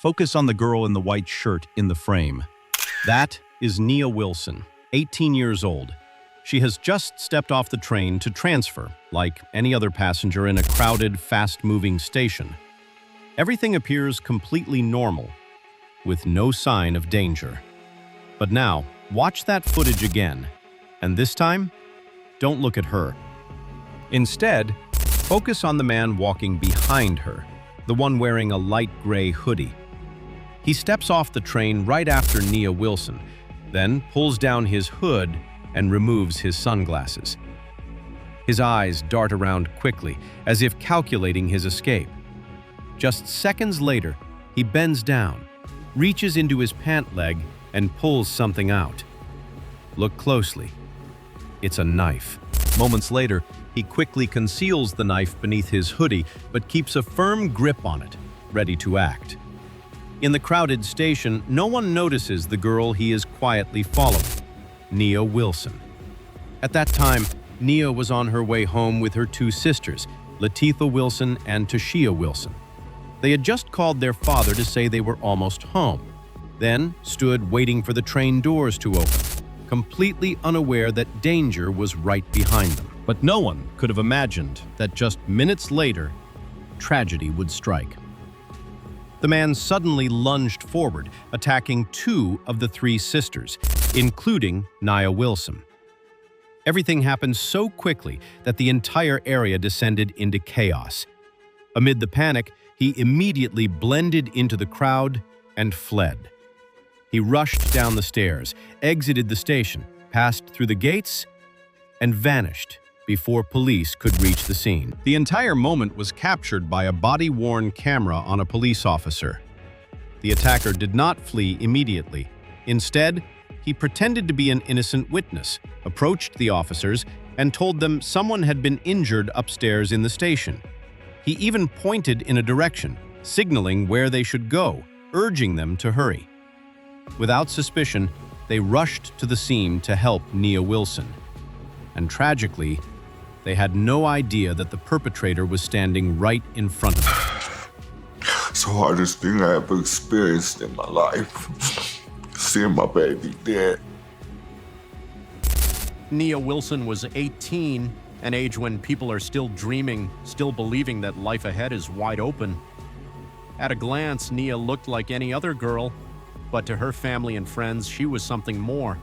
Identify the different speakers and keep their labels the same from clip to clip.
Speaker 1: Focus on the girl in the white shirt in the frame. That is Nia Wilson, 18 years old. She has just stepped off the train to transfer, like any other passenger in a crowded, fast-moving station. Everything appears completely normal, with no sign of danger. But now, watch that footage again. And this time, don't look at her. Instead, focus on the man walking behind her, the one wearing a light gray hoodie. He steps off the train right after Nia Wilson, then pulls down his hood and removes his sunglasses. His eyes dart around quickly, as if calculating his escape. Just seconds later, he bends down, reaches into his pant leg, and pulls something out. Look closely. It's a knife. Moments later, he quickly conceals the knife beneath his hoodie, but keeps a firm grip on it, ready to act. In the crowded station, no one notices the girl he is quietly following, Nia Wilson. At that time, Nia was on her way home with her two sisters, Latifah Wilson and Tashia Wilson. They had just called their father to say they were almost home, then stood waiting for the train doors to open, completely unaware that danger was right behind them. But no one could have imagined that just minutes later, tragedy would strike. The man suddenly lunged forward, attacking two of the three sisters, including Nia Wilson. Everything happened so quickly that the entire area descended into chaos. Amid the panic, he immediately blended into the crowd and fled. He rushed down the stairs, exited the station, passed through the gates, and vanished before police could reach the scene. The entire moment was captured by a body-worn camera on a police officer. The attacker did not flee immediately. Instead, he pretended to be an innocent witness, approached the officers, and told them someone had been injured upstairs in the station. He even pointed in a direction, signaling where they should go, urging them to hurry. Without suspicion, they rushed to the scene to help Nia Wilson. And tragically, they had no idea that the perpetrator was standing right in front of them.
Speaker 2: It's the hardest thing I ever experienced in my life. Seeing my baby dead.
Speaker 3: Nia Wilson was 18, an age when people are still dreaming, still believing that life ahead is wide open. At a glance, Nia looked like any other girl, but to her family and friends, she was something more.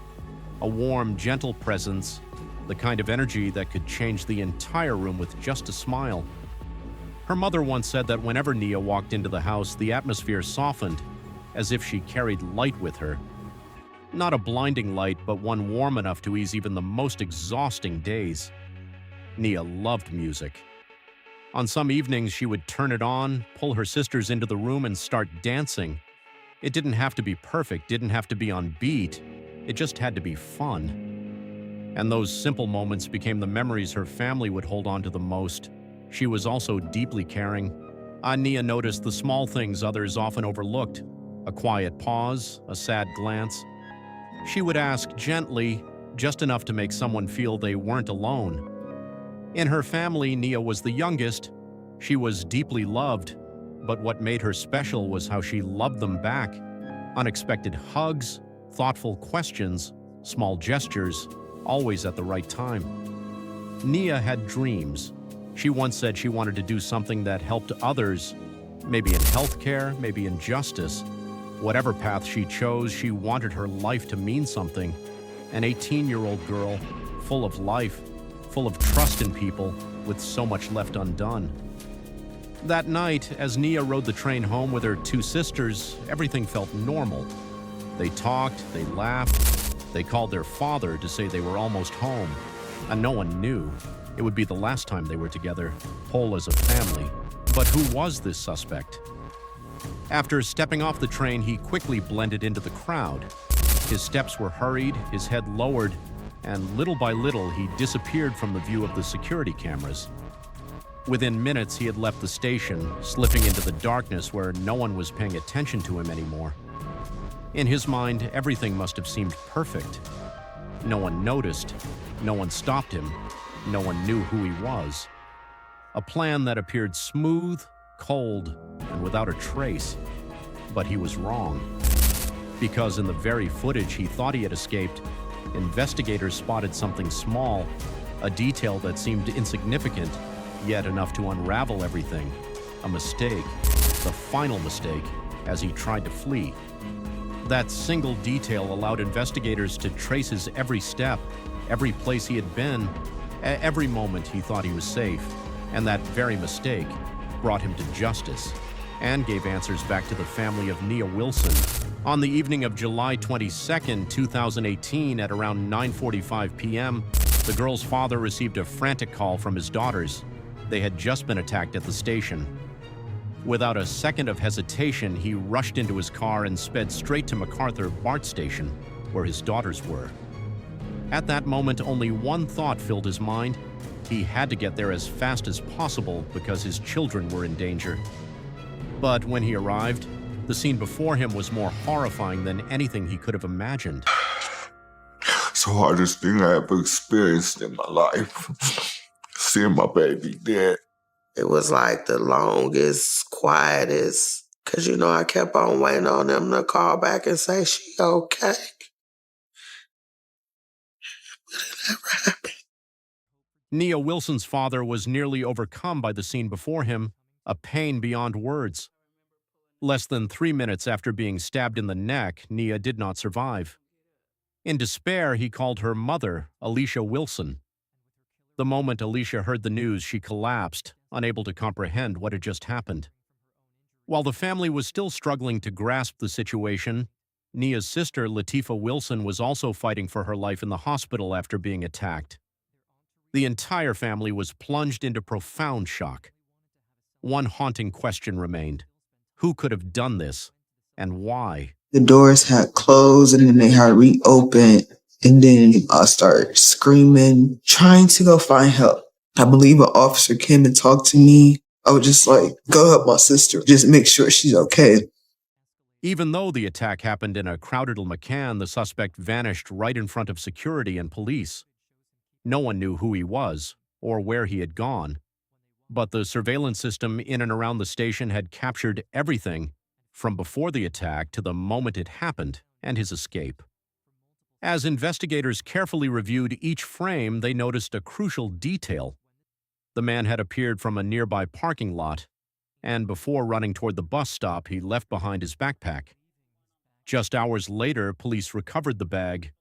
Speaker 3: A warm, gentle presence, the kind of energy that could change the entire room with just a smile. Her mother once said that whenever Nia walked into the house, the atmosphere softened, as if she carried light with her. Not a blinding light, but one warm enough to ease even the most exhausting days. Nia loved music. On some evenings, she would turn it on, pull her sisters into the room, and start dancing. It didn't have to be perfect, didn't have to be on beat. It just had to be fun. And those simple moments became the memories her family would hold on to the most. She was also deeply caring. Nia noticed the small things others often overlooked. A quiet pause, a sad glance. She would ask gently, just enough to make someone feel they weren't alone. In her family, Nia was the youngest. She was deeply loved, but what made her special was how she loved them back. Unexpected hugs, thoughtful questions, small gestures, always at the right time. Nia had dreams. She once said she wanted to do something that helped others, maybe in healthcare, maybe in justice. Whatever path she chose, she wanted her life to mean something. An 18-year-old girl, full of life, full of trust in people, with so much left undone. That night, as Nia rode the train home with her two sisters, everything felt normal. They talked, they laughed, they called their father to say they were almost home. And no one knew. It would be the last time they were together, whole as a family. But who was this suspect? After stepping off the train, he quickly blended into the crowd. His steps were hurried, his head lowered, and little by little, he disappeared from the view of the security cameras. Within minutes, he had left the station, slipping into the darkness where no one was paying attention to him anymore. In his mind, everything must have seemed perfect. No one noticed, no one stopped him, no one knew who he was. A plan that appeared smooth, cold, and without a trace. But he was wrong. Because in the very footage he thought he had escaped, investigators spotted something small, a detail that seemed insignificant, yet enough to unravel everything. A mistake, the final mistake, as he tried to flee. That single detail allowed investigators to trace his every step, every place he had been, every moment he thought he was safe. And that very mistake brought him to justice and gave answers back to the family of Nia Wilson. On the evening of July 22, 2018, at around 9:45 p.m., the girl's father received a frantic call from his daughters. They had just been attacked at the station. Without a second of hesitation, he rushed into his car and sped straight to MacArthur BART station, where his daughters were. At that moment, only one thought filled his mind. He had to get there as fast as possible because his children were in danger. But when he arrived, the scene before him was more horrifying than anything he could have imagined.
Speaker 2: It's the hardest thing I ever experienced in my life. Seeing my baby dead.
Speaker 4: It was like the longest, quietest, because, I kept on waiting on them to call back and say, she okay. But it never happened.
Speaker 3: Nia Wilson's father was nearly overcome by the scene before him, a pain beyond words. Less than 3 minutes after being stabbed in the neck, Nia did not survive. In despair, he called her mother, Alicia Wilson. The moment Alicia heard the news, she collapsed, unable to comprehend what had just happened. While the family was still struggling to grasp the situation, Nia's sister, Latifah Wilson, was also fighting for her life in the hospital after being attacked. The entire family was plunged into profound shock. One haunting question remained. Who could have done this, and why?
Speaker 5: The doors had closed and then they had reopened. And then I started screaming, trying to go find help. I believe an officer came and talked to me. I was just like, go help my sister. Just make sure she's okay.
Speaker 3: Even though the attack happened in a crowded McCann, the suspect vanished right in front of security and police. No one knew who he was or where he had gone. But the surveillance system in and around the station had captured everything from before the attack to the moment it happened and his escape. As investigators carefully reviewed each frame, they noticed a crucial detail. The man had appeared from a nearby parking lot, and before running toward the bus stop, he left behind his backpack. Just hours later, police recovered the bag.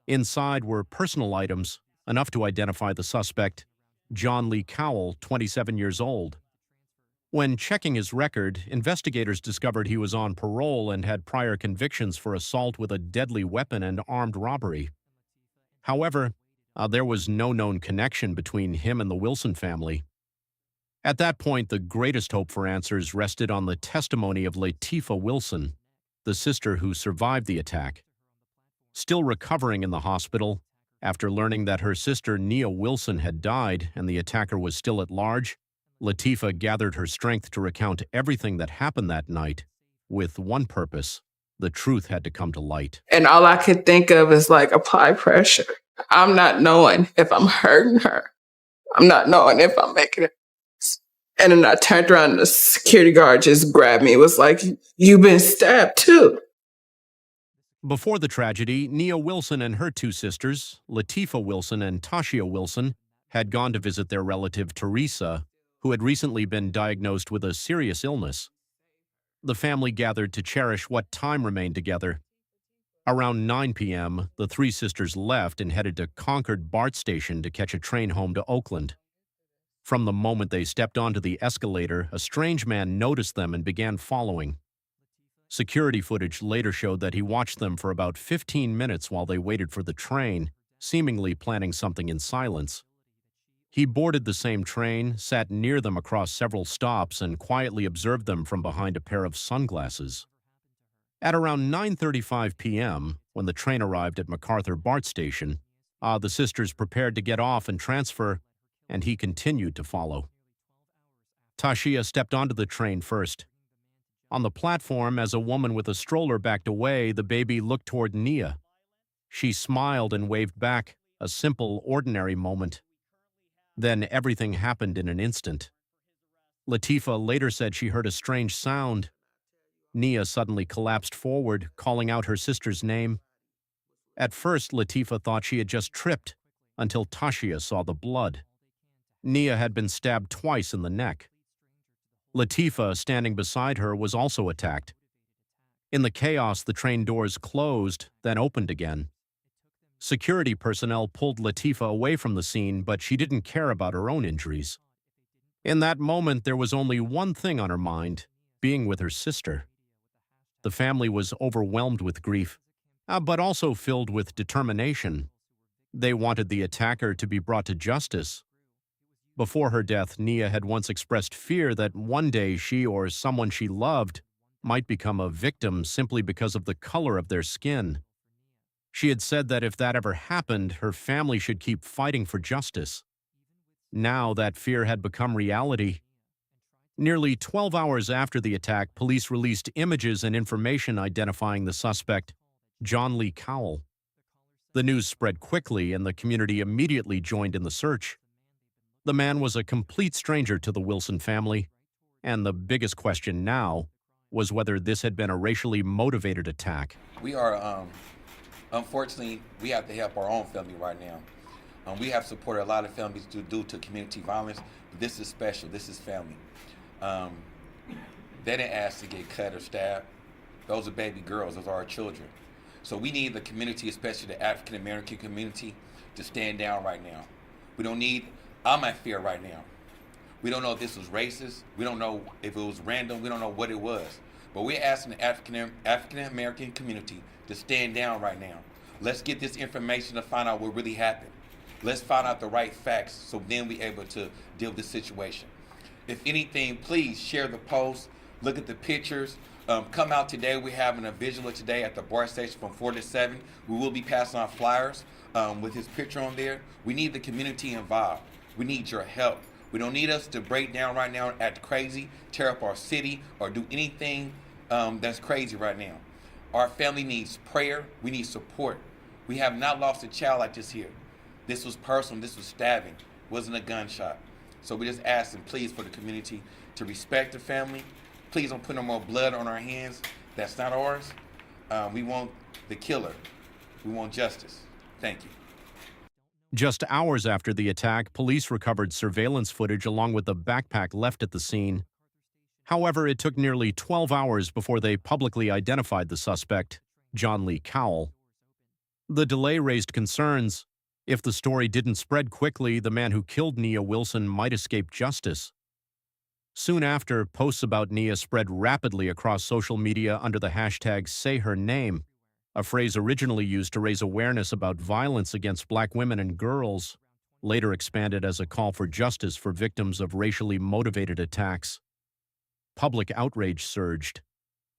Speaker 3: Inside were personal items, enough to identify the suspect, John Lee Cowell, 27 years old. When checking his record, investigators discovered he was on parole and had prior convictions for assault with a deadly weapon and armed robbery. However, there was no known connection between him and the Wilson family. At that point, the greatest hope for answers rested on the testimony of Latifah Wilson, the sister who survived the attack. Still recovering in the hospital, after learning that her sister Nia Wilson had died and the attacker was still at large, Latifah gathered her strength to recount everything that happened that night, with one purpose: the truth had to come to light.
Speaker 6: And all I could think of is apply pressure. I'm not knowing if I'm hurting her. I'm not knowing if I'm making it. And then I turned around and the security guard just grabbed me. It was like, you've been stabbed too.
Speaker 3: Before the tragedy, Nia Wilson and her two sisters, Latifah Wilson and Tashia Wilson, had gone to visit their relative Teresa, who had recently been diagnosed with a serious illness. The family gathered to cherish what time remained together. Around 9 p.m., the three sisters left and headed to Concord BART station to catch a train home to Oakland. From the moment they stepped onto the escalator, a strange man noticed them and began following. Security footage later showed that he watched them for about 15 minutes while they waited for the train, seemingly planning something in silence. He boarded the same train, sat near them across several stops, and quietly observed them from behind a pair of sunglasses. At around 9:35 p.m., when the train arrived at MacArthur BART station, the sisters prepared to get off and transfer, and he continued to follow. Tashia stepped onto the train first. On the platform, as a woman with a stroller backed away, the baby looked toward Nia. She smiled and waved back, a simple, ordinary moment. Then everything happened in an instant. Latifah later said she heard a strange sound. Nia suddenly collapsed forward, calling out her sister's name. At first, Latifah thought she had just tripped, until Tashia saw the blood. Nia had been stabbed twice in the neck. Latifah, standing beside her, was also attacked. In the chaos, the train doors closed, then opened again. Security personnel pulled Latifah away from the scene, but she didn't care about her own injuries. In that moment, there was only one thing on her mind: being with her sister. The family was overwhelmed with grief, but also filled with determination. They wanted the attacker to be brought to justice. Before her death, Nia had once expressed fear that one day she or someone she loved might become a victim simply because of the color of their skin. She had said that if that ever happened, her family should keep fighting for justice. Now that fear had become reality. Nearly 12 hours after the attack, police released images and information identifying the suspect, John Lee Cowell. The news spread quickly, and the community immediately joined in the search. The man was a complete stranger to the Wilson family, and the biggest question now was whether this had been a racially motivated attack.
Speaker 7: We are, unfortunately, we have to help our own family right now. We have supported a lot of families due to community violence, but this is special. This is family. They didn't ask to get cut or stabbed. Those are baby girls. Those are our children. So we need the community, especially the African American community, to stand down right now. We don't need, I'm at fear right now. We don't know if this was racist. We don't know if it was random. We don't know what it was. But we're asking the African American community to stand down right now. Let's get this information to find out what really happened. Let's find out the right facts so then we're able to deal with the situation. If anything, please share the post, look at the pictures. Come out today. We're having a visual today at the BART station from 4 to 7. We will be passing out flyers with his picture on there. We need the community involved. We need your help. We don't need us to break down right now, act crazy, tear up our city, or do anything that's crazy right now. Our family needs prayer. We need support. We have not lost a child like this here. This was personal. This was stabbing. It wasn't a gunshot. So we just asking, please, for the community to respect the family. Please don't put no more blood on our hands. That's not ours. We want the killer. We want justice. Thank you.
Speaker 3: Just hours after the attack, police recovered surveillance footage along with the backpack left at the scene. However, it took nearly 12 hours before they publicly identified the suspect, John Lee Cowell. The delay raised concerns. If the story didn't spread quickly, the man who killed Nia Wilson might escape justice. Soon after, posts about Nia spread rapidly across social media under the hashtag #SayHerName, a phrase originally used to raise awareness about violence against Black women and girls, later expanded as a call for justice for victims of racially motivated attacks. Public outrage surged.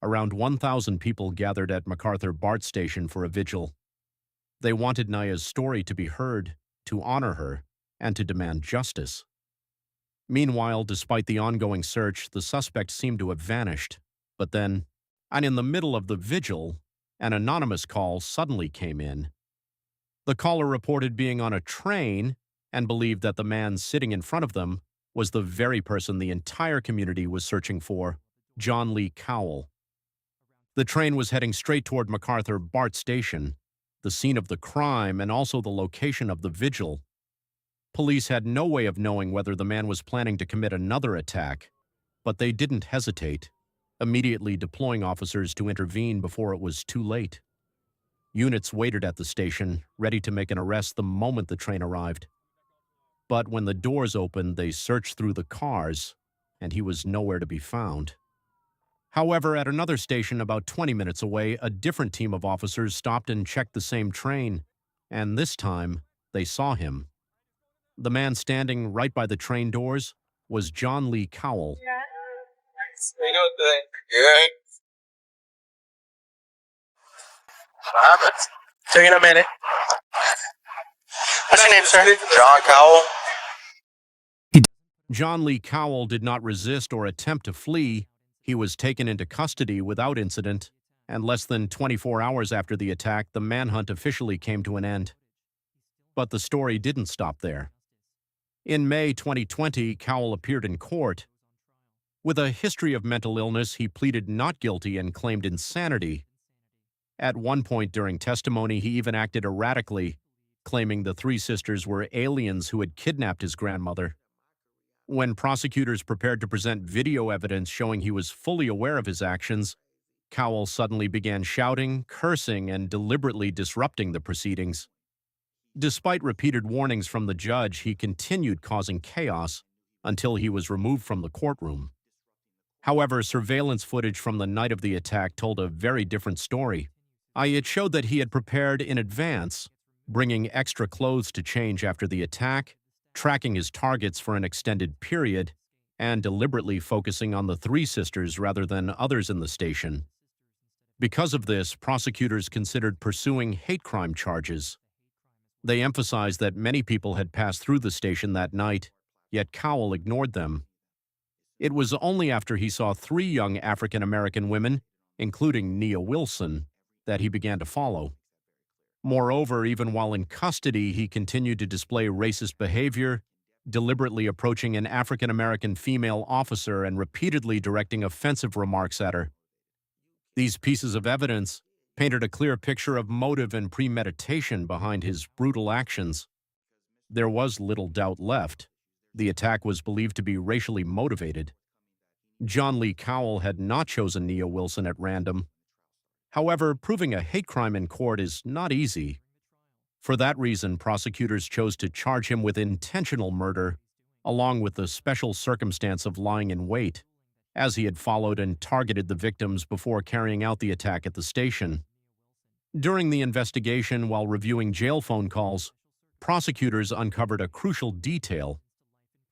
Speaker 3: Around 1,000 people gathered at MacArthur BART station for a vigil. They wanted Nia's story to be heard, to honor her, and to demand justice. Meanwhile, despite the ongoing search, the suspect seemed to have vanished. But then, and in the middle of the vigil, an anonymous call suddenly came in. The caller reported being on a train and believed that the man sitting in front of them was the very person the entire community was searching for, John Lee Cowell. The train was heading straight toward MacArthur BART station, the scene of the crime and also the location of the vigil. Police had no way of knowing whether the man was planning to commit another attack, but they didn't hesitate, immediately deploying officers to intervene before it was too late. Units waited at the station, ready to make an arrest the moment the train arrived. But when the doors opened, they searched through the cars, and he was nowhere to be found. However, at another station about 20 minutes away, a different team of officers stopped and checked the same train, and this time, they saw him. The man standing right by the train doors was John Lee Cowell.
Speaker 8: Good. Took in a minute. What's your name, sir? John Cowell.
Speaker 3: John Lee Cowell did not resist or attempt to flee. He was taken into custody without incident, and less than 24 hours after the attack, the manhunt officially came to an end. But the story didn't stop there. In May 2020, Cowell appeared in court. With a history of mental illness, he pleaded not guilty and claimed insanity. At one point during testimony, he even acted erratically, claiming the three sisters were aliens who had kidnapped his grandmother. When prosecutors prepared to present video evidence showing he was fully aware of his actions, Cowell suddenly began shouting, cursing, and deliberately disrupting the proceedings. Despite repeated warnings from the judge, he continued causing chaos until he was removed from the courtroom. However, surveillance footage from the night of the attack told a very different story. It showed that he had prepared in advance, bringing extra clothes to change after the attack, tracking his targets for an extended period, and deliberately focusing on the three sisters rather than others in the station. Because of this, prosecutors considered pursuing hate crime charges. They emphasized that many people had passed through the station that night, yet Cowell ignored them. It was only after he saw three young African-American women, including Nia Wilson, that he began to follow. Moreover, even while in custody, he continued to display racist behavior, deliberately approaching an African-American female officer and repeatedly directing offensive remarks at her. These pieces of evidence painted a clear picture of motive and premeditation behind his brutal actions. There was little doubt left. The attack was believed to be racially motivated. John Lee Cowell had not chosen Nia Wilson at random. However, proving a hate crime in court is not easy. For that reason, prosecutors chose to charge him with intentional murder, along with the special circumstance of lying in wait, as he had followed and targeted the victims before carrying out the attack at the station. During the investigation, while reviewing jail phone calls, prosecutors uncovered a crucial detail.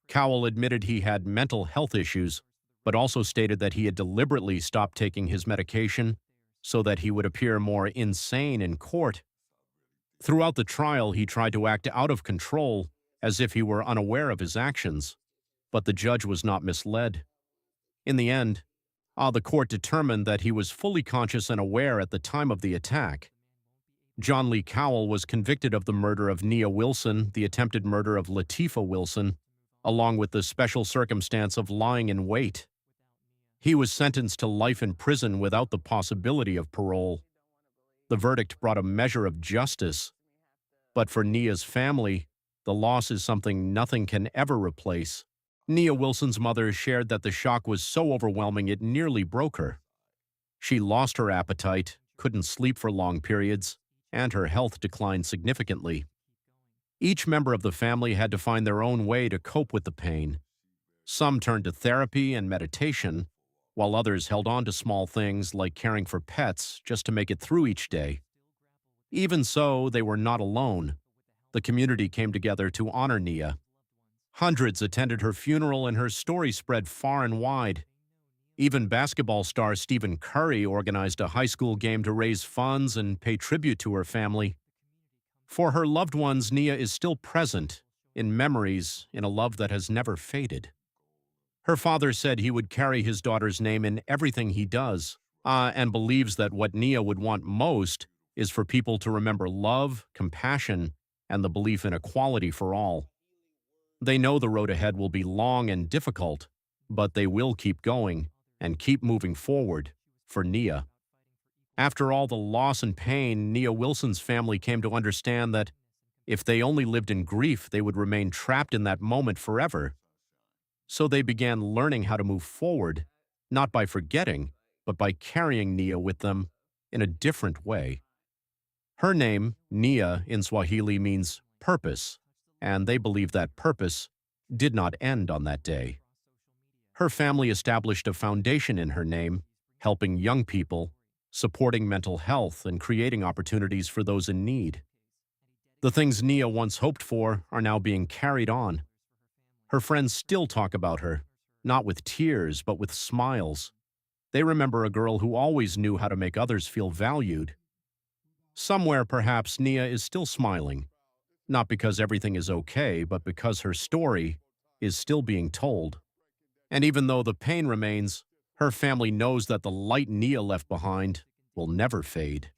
Speaker 3: Cowell admitted he had mental health issues, but also stated that he had deliberately stopped taking his medication so that he would appear more insane in court. Throughout the trial, he tried to act out of control, as if he were unaware of his actions, but the judge was not misled. In the end, the court determined that he was fully conscious and aware at the time of the attack. John Lee Cowell was convicted of the murder of Nia Wilson, the attempted murder of Latifah Wilson, along with the special circumstance of lying in wait. He was sentenced to life in prison without the possibility of parole. The verdict brought a measure of justice, but for Nia's family, the loss is something nothing can ever replace. Nia Wilson's mother shared that the shock was so overwhelming it nearly broke her. She lost her appetite, couldn't sleep for long periods, and her health declined significantly. Each member of the family had to find their own way to cope with the pain. Some turned to therapy and meditation, while others held on to small things like caring for pets just to make it through each day. Even so, they were not alone. The community came together to honor Nia. Hundreds attended her funeral and her story spread far and wide. Even basketball star Stephen Curry organized a high school game to raise funds and pay tribute to her family. For her loved ones, Nia is still present, in memories, in a love that has never faded. Her father said he would carry his daughter's name in everything he does, and believes that what Nia would want most is for people to remember love, compassion, and the belief in equality for all. They know the road ahead will be long and difficult, but they will keep going and keep moving forward for Nia. After all the loss and pain, Nia Wilson's family came to understand that if they only lived in grief, they would remain trapped in that moment forever. So they began learning how to move forward, not by forgetting, but by carrying Nia with them in a different way. Her name, Nia, in Swahili means purpose, and they believe that purpose did not end on that day. Her family established a foundation in her name, helping young people, supporting mental health, and creating opportunities for those in need. The things Nia once hoped for are now being carried on. Her friends still talk about her, not with tears, but with smiles. They remember a girl who always knew how to make others feel valued. Somewhere, perhaps, Nia is still smiling, not because everything is okay, but because her story is still being told. And even though the pain remains, her family knows that the light Nia left behind will never fade.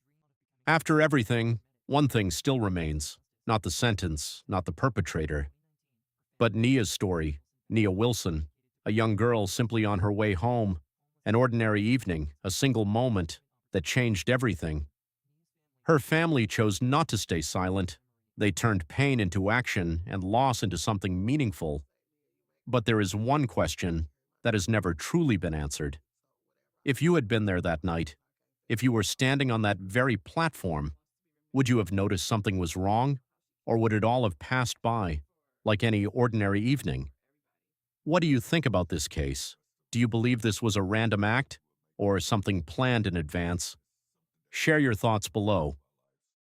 Speaker 3: After everything, one thing still remains, not the sentence, not the perpetrator, but Nia's story, Nia Wilson, a young girl simply on her way home, an ordinary evening, a single moment that changed everything. Her family chose not to stay silent. They turned pain into action and loss into something meaningful. But there is one question that has never truly been answered. If you had been there that night, if you were standing on that very platform, would you have noticed something was wrong, or would it all have passed by, like any ordinary evening? What do you think about this case? Do you believe this was a random act, or something planned in advance? Share your thoughts below.